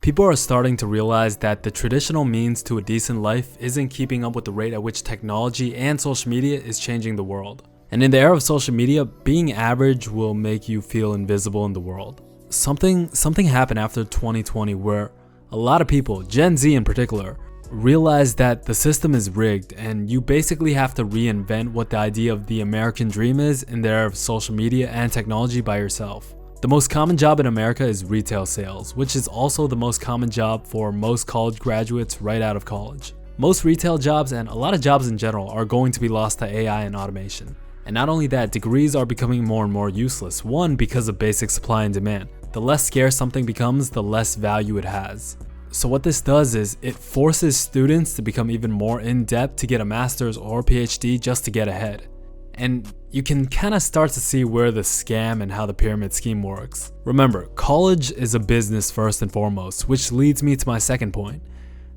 People are starting to realize that the traditional means to a decent life isn't keeping up with the rate at which technology and social media is changing the world. And in the era of social media, being average will make you feel invisible in the world. Something happened after 2020 where a lot of people, Gen Z in particular, realized that the system is rigged and you basically have to reinvent what the idea of the American dream is in the era of social media and technology by yourself. The most common job in America is retail sales, which is also the most common job for most college graduates right out of college. Most retail jobs and a lot of jobs in general are going to be lost to AI and automation. And not only that, degrees are becoming more and more useless. One, because of basic supply and demand. The less scarce something becomes, the less value it has. So what this does is it forces students to become even more in-depth to get a master's or PhD just to get ahead. And you can kind of start to see where the scam and how the pyramid scheme works. Remember, college is a business first and foremost, which leads me to my second point.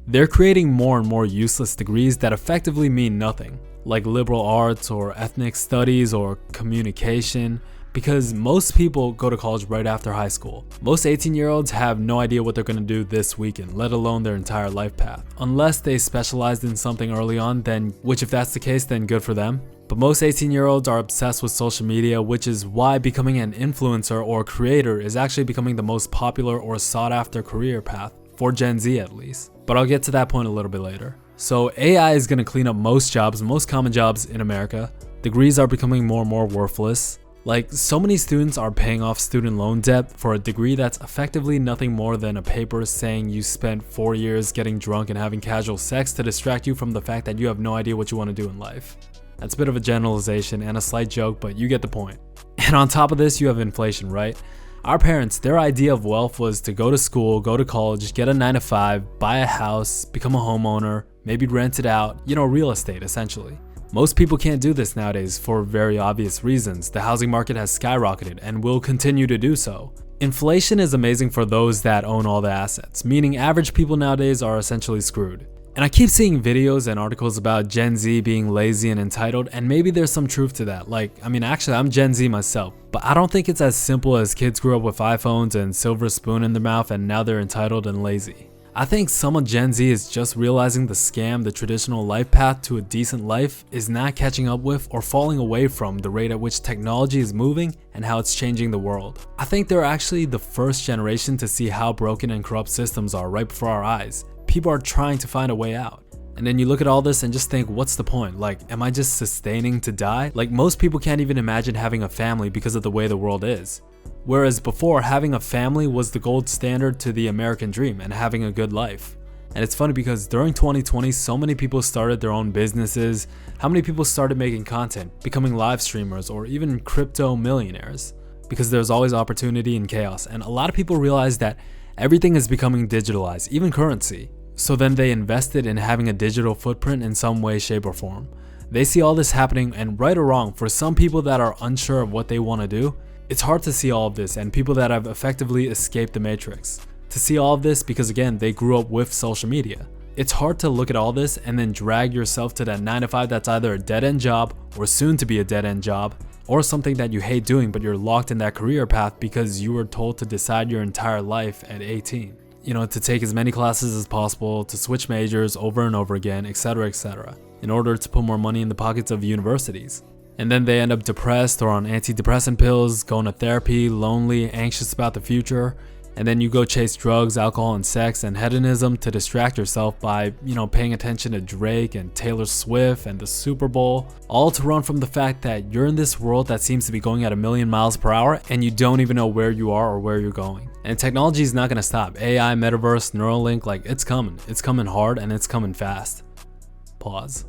They're creating more and more useless degrees that effectively mean nothing, like liberal arts or ethnic studies or communication, because most people go to college right after high school. Most 18-year-olds have no idea what they're going to do this weekend, let alone their entire life path. Unless they specialized in something early on, then, which if that's the case, then good for them. But most 18-year-olds are obsessed with social media, which is why becoming an influencer or creator is actually becoming the most popular or sought-after career path, for Gen Z at least. But I'll get to that point a little bit later. So AI is going to clean up most jobs, most common jobs in America. Degrees are becoming more and more worthless. Like, so many students are paying off student loan debt for a degree that's effectively nothing more than a paper saying you spent 4 years getting drunk and having casual sex to distract you from the fact that you have no idea what you want to do in life. That's a bit of a generalization and a slight joke, but you get the point. And on top of this, you have inflation, right? Our parents, their idea of wealth was to go to school, go to college, get a 9-to-5, buy a house, become a homeowner, maybe rent it out, real estate essentially. Most people can't do this nowadays for very obvious reasons. The housing market has skyrocketed and will continue to do so. Inflation is amazing for those that own all the assets, meaning average people nowadays are essentially screwed. And I keep seeing videos and articles about Gen Z being lazy and entitled, and maybe there's some truth to that. Actually, I'm Gen Z myself, but I don't think it's as simple as kids grew up with iPhones and silver spoon in their mouth and now they're entitled and lazy. I think some of Gen Z is just realizing the scam, the traditional life path to a decent life, is not catching up with or falling away from the rate at which technology is moving and how it's changing the world. I think they're actually the first generation to see how broken and corrupt systems are right before our eyes. People are trying to find a way out. And then you look at all this and just think, what's the point? Am I just sustaining to die? Most people can't even imagine having a family because of the way the world is. Whereas before, having a family was the gold standard to the American dream and having a good life. And it's funny because during 2020, so many people started their own businesses. How many people started making content, becoming live streamers, or even crypto millionaires? Because there's always opportunity in chaos. And a lot of people realized that everything is becoming digitalized, even currency. So then they invested in having a digital footprint in some way, shape, or form. They see all this happening, and right or wrong, for some people that are unsure of what they want to do, it's hard to see all of this, and people that have effectively escaped the matrix. To see all of this because, again, they grew up with social media. It's hard to look at all this and then drag yourself to that 9-to-5 that's either a dead-end job or soon to be a dead-end job, or something that you hate doing but you're locked in that career path because you were told to decide your entire life at 18. To take as many classes as possible, to switch majors over and over again, etc., in order to put more money in the pockets of universities. And then they end up depressed or on antidepressant pills, going to therapy, lonely, anxious about the future. And then you go chase drugs, alcohol, and sex and hedonism to distract yourself by, paying attention to Drake and Taylor Swift and the Super Bowl, all to run from the fact that you're in this world that seems to be going at 1,000,000 miles per hour and you don't even know where you are or where you're going. And technology is not going to stop. AI, metaverse, Neuralink, it's coming. It's coming hard and it's coming fast. Pause.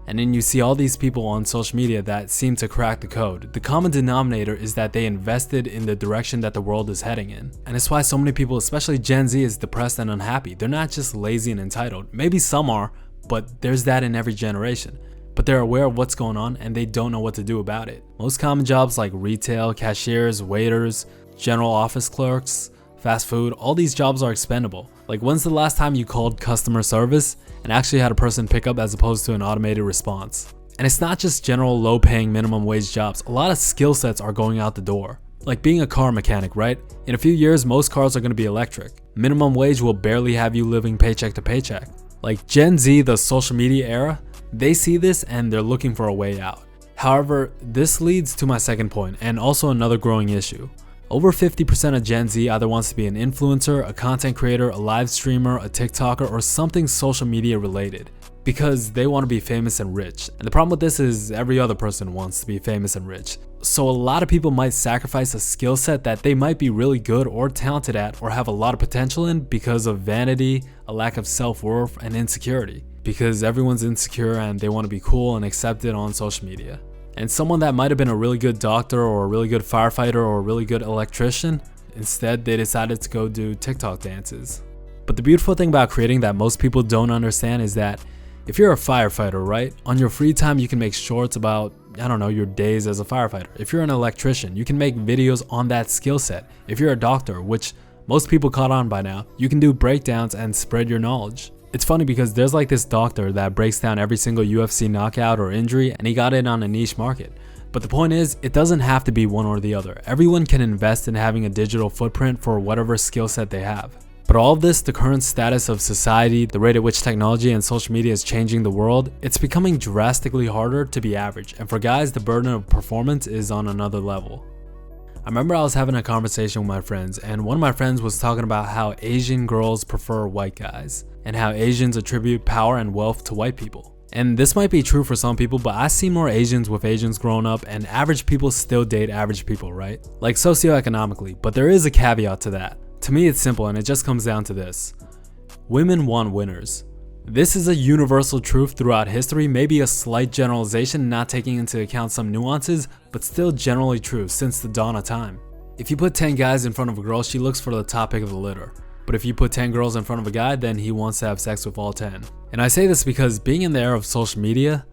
And then you see all these people on social media that seem to crack the code. The common denominator is that they invested in the direction that the world is heading in. And it's why so many people, especially Gen Z, is depressed and unhappy. They're not just lazy and entitled. Maybe some are, but there's that in every generation. But they're aware of what's going on and they don't know what to do about it. Most common jobs like retail, cashiers, waiters, general office clerks, fast food, all these jobs are expendable. When's the last time you called customer service and actually had a person pick up as opposed to an automated response? And it's not just general low-paying minimum wage jobs. A lot of skill sets are going out the door. Like being a car mechanic, right? In a few years, most cars are going to be electric. Minimum wage will barely have you living paycheck to paycheck. Like Gen Z, the social media era, they see this and they're looking for a way out. However, this leads to my second point and also another growing issue. Over 50% of Gen Z either wants to be an influencer, a content creator, a live streamer, a TikToker, or something social media related because they want to be famous and rich. And the problem with this is every other person wants to be famous and rich. So a lot of people might sacrifice a skill set that they might be really good or talented at or have a lot of potential in because of vanity, a lack of self-worth, and insecurity. Because everyone's insecure and they want to be cool and accepted on social media. And someone that might have been a really good doctor or a really good firefighter or a really good electrician, instead they decided to go do TikTok dances. But the beautiful thing about creating that most people don't understand is that if you're a firefighter, right, on your free time you can make shorts about, I don't know, your days as a firefighter. If you're an electrician, you can make videos on that skill set. If you're a doctor, which most people caught on by now, you can do breakdowns and spread your knowledge. It's funny because there's like this doctor that breaks down every single UFC knockout or injury, and he got in on a niche market. But the point is, it doesn't have to be one or the other. Everyone can invest in having a digital footprint for whatever skill set they have. But all of this, the current status of society, the rate at which technology and social media is changing the world, it's becoming drastically harder to be average. And for guys, the burden of performance is on another level. I remember I was having a conversation with my friends, and one of my friends was talking about how Asian girls prefer white guys, and how Asians attribute power and wealth to white people. And this might be true for some people, but I see more Asians with Asians growing up, and average people still date average people, right? Like socioeconomically, but there is a caveat to that. To me, it's simple, and it just comes down to this. Women want winners. This is a universal truth throughout history, maybe a slight generalization not taking into account some nuances, but still generally true since the dawn of time. If you put 10 guys in front of a girl, she looks for the top pick of the litter. But if you put 10 girls in front of a guy, then he wants to have sex with all 10. And I say this because being in the era of social media,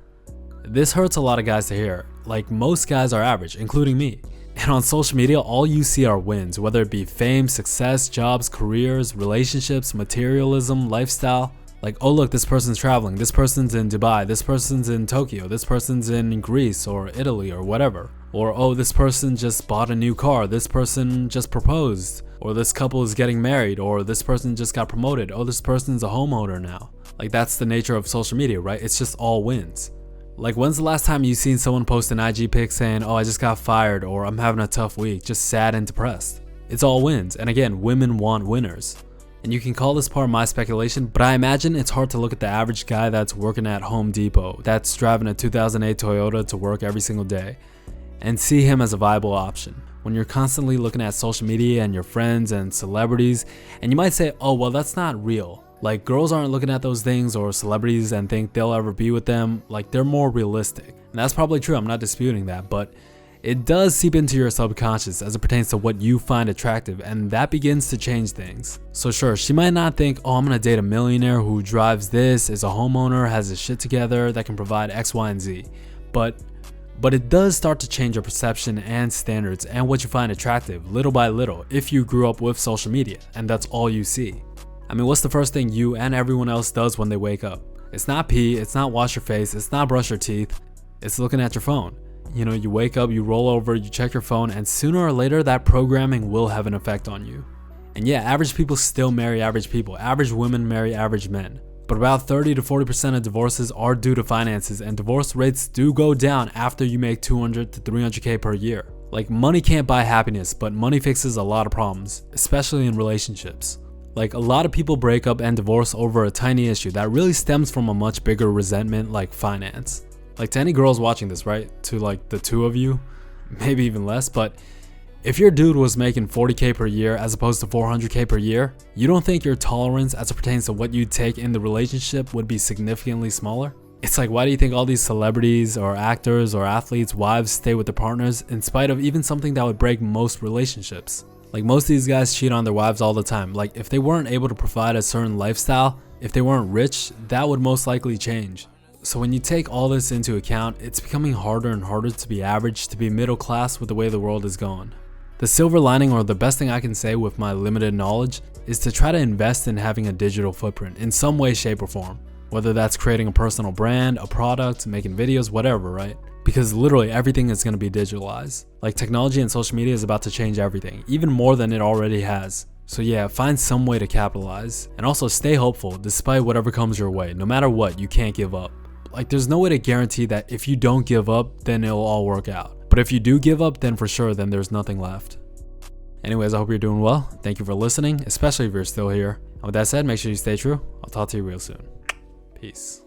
this hurts a lot of guys to hear. Like most guys are average, including me. And on social media, all you see are wins, whether it be fame, success, jobs, careers, relationships, materialism, lifestyle. Like, oh look, this person's traveling, this person's in Dubai, this person's in Tokyo, this person's in Greece or Italy or whatever. Or oh, this person just bought a new car, this person just proposed, or this couple is getting married, or this person just got promoted, oh this person's a homeowner now. Like that's the nature of social media, right? It's just all wins. Like when's the last time you seen someone post an IG pic saying, oh I just got fired, or I'm having a tough week, just sad and depressed? It's all wins, and again, women want winners. And you can call this part my speculation, but I imagine it's hard to look at the average guy that's working at Home Depot, that's driving a 2008 Toyota to work every single day, and see him as a viable option. When you're constantly looking at social media and your friends and celebrities, and you might say, oh well that's not real. Like girls aren't looking at those things or celebrities and think they'll ever be with them, like they're more realistic. And that's probably true, I'm not disputing that, but it does seep into your subconscious as it pertains to what you find attractive, and that begins to change things. So sure, she might not think, oh I'm gonna date a millionaire who drives this, is a homeowner, has his shit together, that can provide X, Y, and Z. But it does start to change your perception and standards and what you find attractive little by little if you grew up with social media and that's all you see. I mean, what's the first thing you and everyone else does when they wake up? It's not pee, it's not wash your face, it's not brush your teeth, it's looking at your phone. You know, you wake up, you roll over, you check your phone, and sooner or later that programming will have an effect on you. And yeah, average people still marry average people. Average women marry average men. But about 30 to 40% of divorces are due to finances, and divorce rates do go down after you make 200 to 300k per year. Like money can't buy happiness, but money fixes a lot of problems, especially in relationships. Like a lot of people break up and divorce over a tiny issue that really stems from a much bigger resentment like finance. Like to any girls watching this, right? To like the two of you, maybe even less, but if your dude was making 40k per year as opposed to 400k per year, you don't think your tolerance as it pertains to what you take in the relationship would be significantly smaller? It's like, why do you think all these celebrities or actors or athletes' wives stay with their partners in spite of even something that would break most relationships? Like most of these guys cheat on their wives all the time. Like if they weren't able to provide a certain lifestyle, if they weren't rich, that would most likely change. So when you take all this into account, it's becoming harder and harder to be average, to be middle class with the way the world is going. The silver lining, or the best thing I can say with my limited knowledge, is to try to invest in having a digital footprint in some way, shape, or form. Whether that's creating a personal brand, a product, making videos, whatever, right? because literally everything is going to be digitalized. Like technology and social media is about to change everything, even more than it already has. So yeah, find some way to capitalize, and also stay hopeful despite whatever comes your way. No matter what, you can't give up. Like there's no way to guarantee that if you don't give up, then it'll all work out. But if you do give up, then for sure, then there's nothing left. Anyways, I hope you're doing well. Thank you for listening, especially if you're still here. And with that said, make sure you stay true. I'll talk to you real soon. Peace.